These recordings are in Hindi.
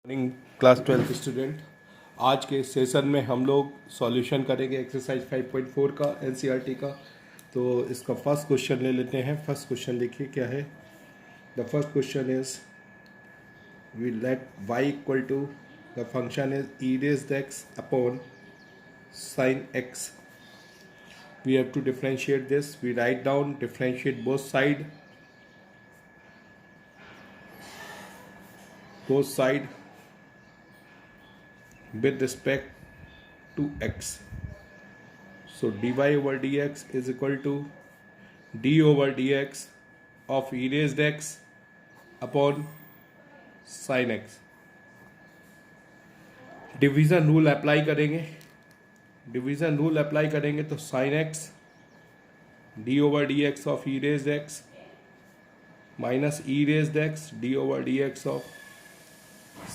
Morning class 12 student. आज के सेशन में हम लोग सॉल्यूशन करेंगे एक्सरसाइज 5.4 का एनसीईआरटी का। तो इसका फर्स्ट क्वेश्चन ले लेते हैं। फर्स्ट क्वेश्चन देखिए क्या है। The first question is we let y equal to the function is e raised x upon sin x. We have to differentiate this. We write down, differentiate both side with respect to x. So dy over dx is equal to d over dx of e raised x upon sin x. Division rule apply करेंगे तो sin x d over dx of e raised x minus e raised x d over dx of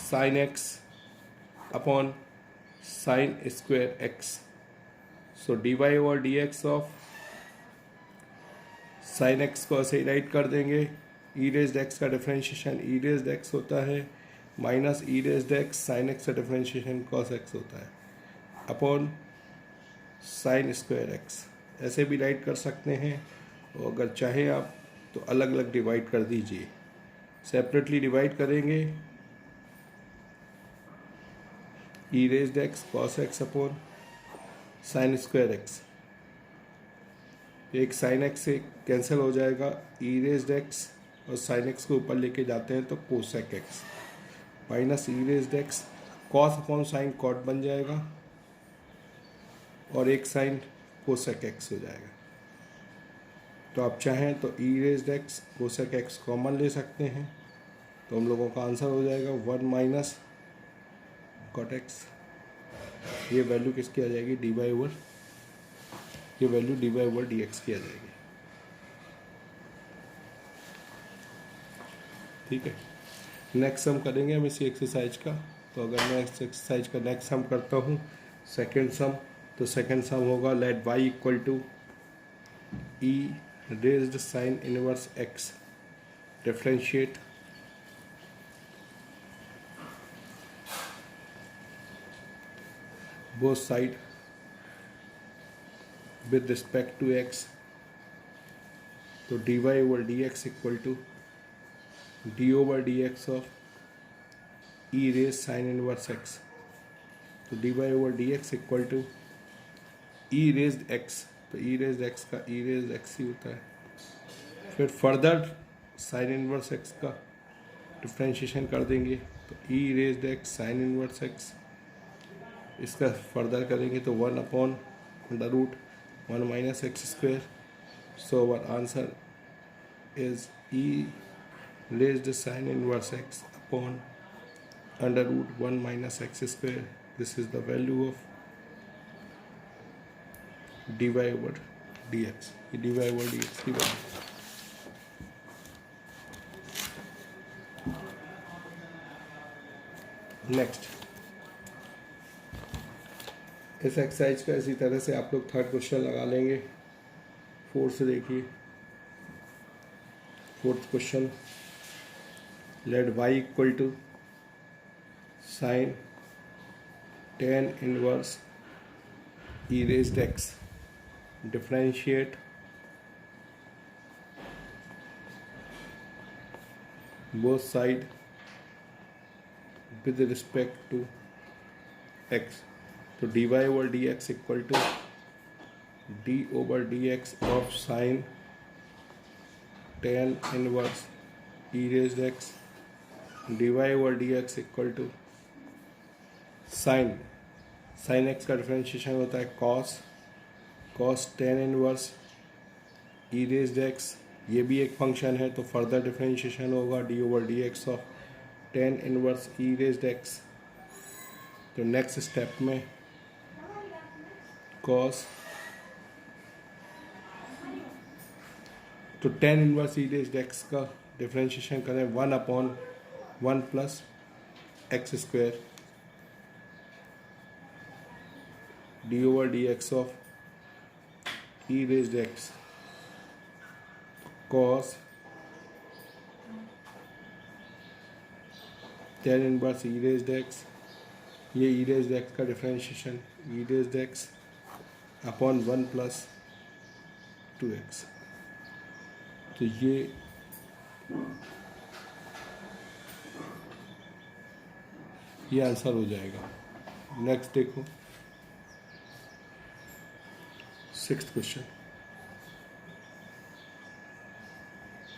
sin x upon sin square x. So dy over dx of sin x को ऐसे ही राइट कर देंगे। e raised x का डिफरेंशिएशन e raised x होता है minus e raised x sin x का डिफरेंशिएशन cos x होता है अपॉन sin स्क्वायर x। ऐसे भी राइट कर सकते हैं और अगर चाहे आप तो अलग अलग डिवाइड कर दीजिए। सेपरेटली डिवाइड करेंगे e raised x cos x upon sin square x। एक sin x से कैंसिल हो जाएगा, e raised x और sin x को ऊपर लेके जाते हैं तो cosec x minus e raised x cos upon sin cot बन जाएगा और एक sin cosec x हो जाएगा। तो आप चाहें तो e raised x cosec x common ले सकते हैं तो हम लोगों का आंसर हो जाएगा 1 माइनस cot x। ये वैल्यू किसकी आ जाएगी, dy ओवर, ये वैल्यू dy ओवर dx की आ जाएगी। ठीक है, नेक्स्ट सम करेंगे हम इसी एक्सरसाइज का। तो अगर मैं इस एक्सरसाइज का नेक्स्ट सम करता हूँ सेकेंड सम, तो सेकेंड सम होगा let y equal to e raised sine inverse x differentiate both side with respect to x. तो dy over dx equal to d over dx of e raised sin inverse x. तो dy over dx equal to e raised x, तो e raised x का e raised x ही होता है। फिर फर्दर sin inverse x का डिफ्रेंशिएशन कर देंगे तो e raised x sin inverse x, इसका फर्दर करेंगे तो 1 upon under root 1 minus x square. So our answer is e raised sin inverse x upon under root 1 minus x square. This is the value of dy over dx. ये dy over dx की वैल्यू। नेक्स्ट इस एक्सरसाइज का इसी तरह से आप लोग थर्ड क्वेश्चन लगा लेंगे। फोर्थ से देखिए, fourth question let y equal to sine tan inverse e raised x differentiate both side with respect to x. तो dy over dx equal to d over dx of sine tan inverse e raised x dy over dx equal to sine x का डिफरेंशिएशन होता है cos tan inverse e raised x। ये भी एक फंक्शन है तो फर्दर डिफरेंशिएशन होगा d over dx of tan inverse e raised x। तो नेक्स्ट स्टेप में cos तो tan inverse e raised x का डिफरेंशिएशन करें 1 upon 1 plus x square d over dx of e raised x cos tan inverse e raised x, ये ई रेज्ड एक्स का differentiation e raised x upon 1 plus 2x। तो ये आंसर हो जाएगा। नेक्स्ट देखो 6th question.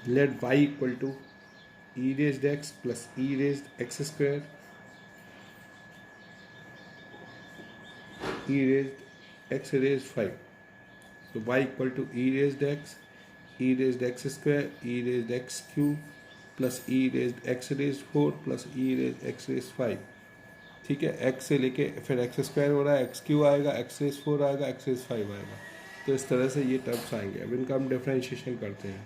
Let y equal to e raised x plus e raised x square e raised x raised 5. So y equal to e raised x square e raised x cube plus e raised x raised 4 plus e raised x raised 5। ठीक है, x से लेके फिर एक्स स्क्वायर हो रहा है, एक्स क्यू आएगा, एक्स रेज 4 आएगा, एक्स रेज 5 आएगा। तो इस तरह से ये टर्म्स आएंगे। अब इनका हम डिफ्रेंशिएशन करते हैं।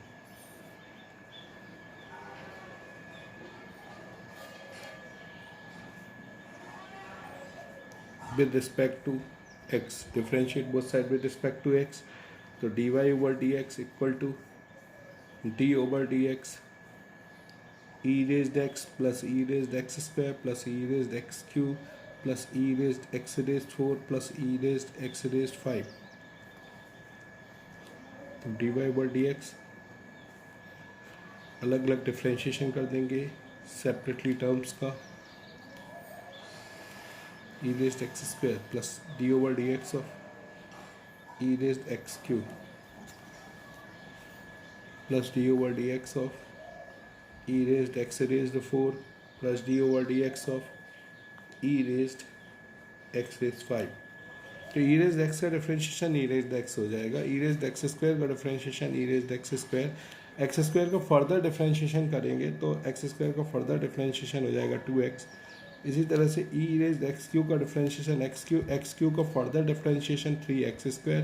with respect to x, differentiate both sides with respect to x, तो dy over dx equal to d over dx e raised x plus e raised x square plus e raised x cube plus e raised x raised 4 plus e raised x raised 5। तो dy over dx अलग अलग डिफ्रेंशिएशन कर देंगे सेपरेटली टर्म्स का। e raised x square plus d over dx of e raised x cube plus d over dx of e raised x raised 4 plus d over dx of e raised x raised 5। तो e raised x का डिफ्रेंशिएशन e raised x हो जाएगा। e raised x स्क्वायर का differentiation e raised x square, x square का फर्दर डिफ्रेंशिएशन करेंगे तो x स्क्वायर का फर्दर डिफ्रेंशिएशन हो जाएगा 2x। इसी तरह से e रेज एक्स क्यू का डिफ्रेंशिएशन एक्स क्यू का फर्दर डिफ्रेंशिएशन 3x स्क्वायर।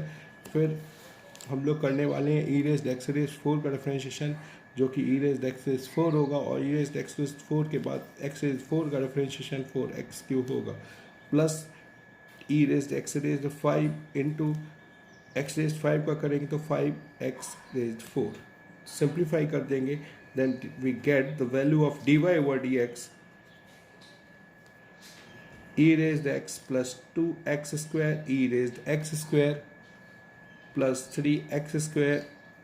फिर हम लोग करने वाले हैं e रेज एक्स रेज 4 का डिफ्रेंशिएशन, जो कि e रेज एक्स रेज 4 होगा, और e रेज एक्स रेज 4 के बाद x रेज 4 का डिफ्रेंशिएशन 4x क्यू होगा, plus e raise x raise 5 into x raise 5 का करेंगे तो 5x रेज 4। सिंप्लीफाई कर देंगे, then we get the value of dy over dx e raised x plus 2x square e raised x square plus 3x square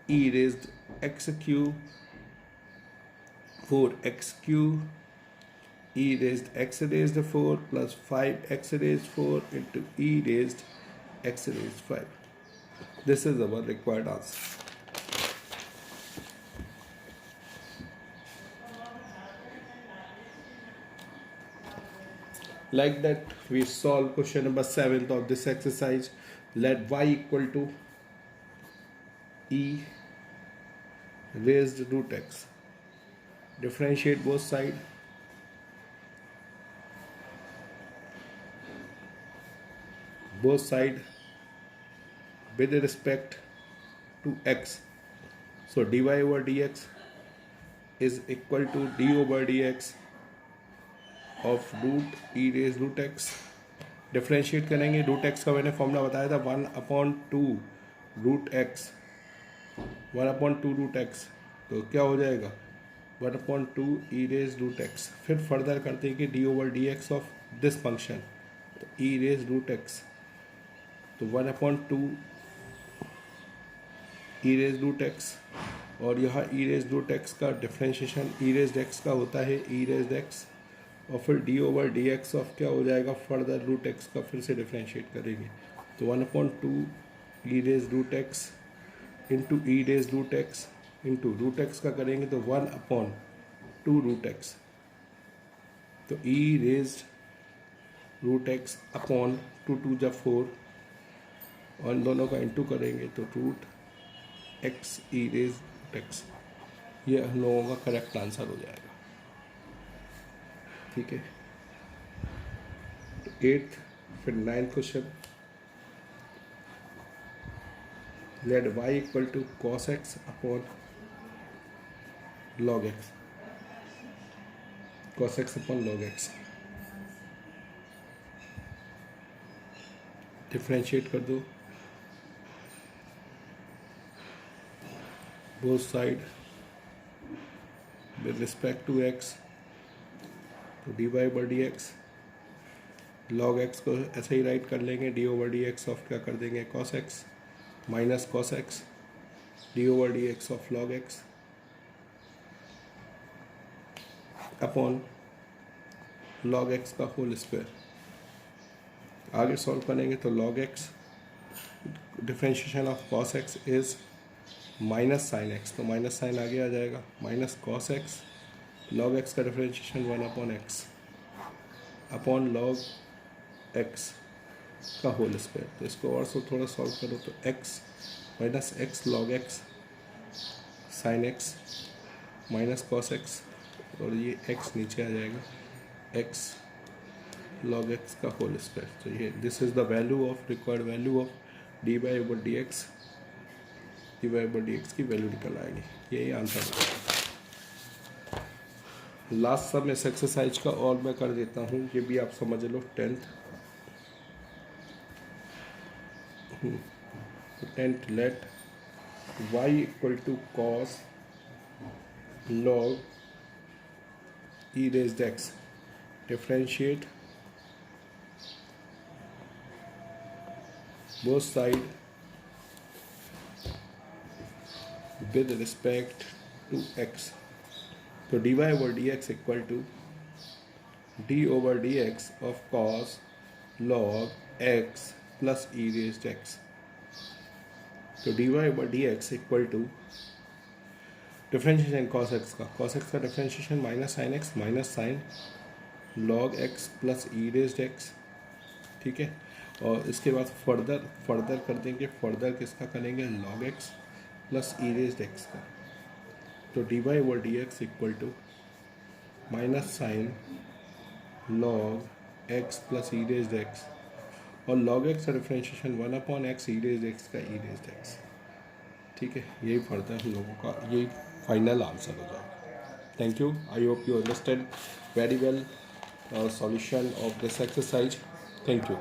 e raised x cube 4x cube e raised x raised 4 plus 5x raised 4 into e raised x raised 5. This is our required answer. Like that, we solve question number 7th of this exercise. Let y equal to e raised root x. Differentiate both sides. Both sides with respect to x. So dy over dx is equal to d over dx of root e raise root x. Differentiate करेंगे, रूट एक्स का मैंने फॉर्मूला बताया था 1/2 रूट एक्स, 1/2 रूट एक्स। तो क्या हो जाएगा 1/2 ई रेज रूट एक्स। फिर फर्दर करते हैं कि D over d x of this function, तो ई रेज रूट एक्स, तो 1/2 ई रेज रूट एक्स, और यहाँ ई रेज रूट एक्स का डिफ्रेंशिएशन ई रेज एक्स का होता है ई रेज एक्स, और फिर D over d x of क्या हो जाएगा फर्दर रूट एक्स का फिर से डिफ्रेंशिएट करेंगे, तो 1/2 e raise root x into e raise root x into root x का करेंगे तो 1/2 रूट एक्स, तो e raise root x upon 2 जा 4, और इन दोनों का इंटू करेंगे तो रूट एक्स ई रेज रूट एक्स। ये हम लोगों का करेक्ट आंसर हो जाएगा। ठीक है, तो 8th फिर 9th question. Let y equal to cos x upon log x, cos x upon log x। Differentiate कर दो both side with respect to x, तो d y over d x log x को ऐसे ही राइट कर लेंगे, d over d x of क्या कर देंगे cos x minus cos x d over d x of log x upon log x का होल स्क्वायर। आगे सॉल्व करेंगे तो log x differentiation of cos x is minus sine x, तो माइनस साइन आगे आ जाएगा minus cos x log x का differentiation 1 upon x upon log x का होल स्क्वायर। तो इसको और सो थोड़ा सॉल्व करो तो x minus x log x sine x minus cos x और ये एक्स नीचे आ जाएगा एक्स लॉग एक्स का होल स्क्वायर। तो ये this is the value of required value of d y over d x की वैल्यू निकल आएगी। यही आंसर है। लास्ट सब इस एक्सरसाइज का और मैं कर देता हूँ, ये भी आप समझ लो 10th let y equal to cos log e raised x differentiate both side with respect to x। तो dy over dx equal to d over dx of cos log x plus e raised x। तो dy over dx equal to differentiation cos x का differentiation minus sine x minus sine log x plus e raised x. ठीक है, और इसके बाद फर्दर कर देंगे, फर्दर किसका करेंगे log x plus e raised x का। तो d y over d x equal to minus sine log x plus e raised x और लॉग एक्स का differentiation 1 upon x e raised x का ई रेज्ड एक्स। ठीक है, यही फर्दर हम लोगों का यही फाइनल आंसर हो जाएगा। Thank you, I hope you understand very well solution of this exercise. Thank you.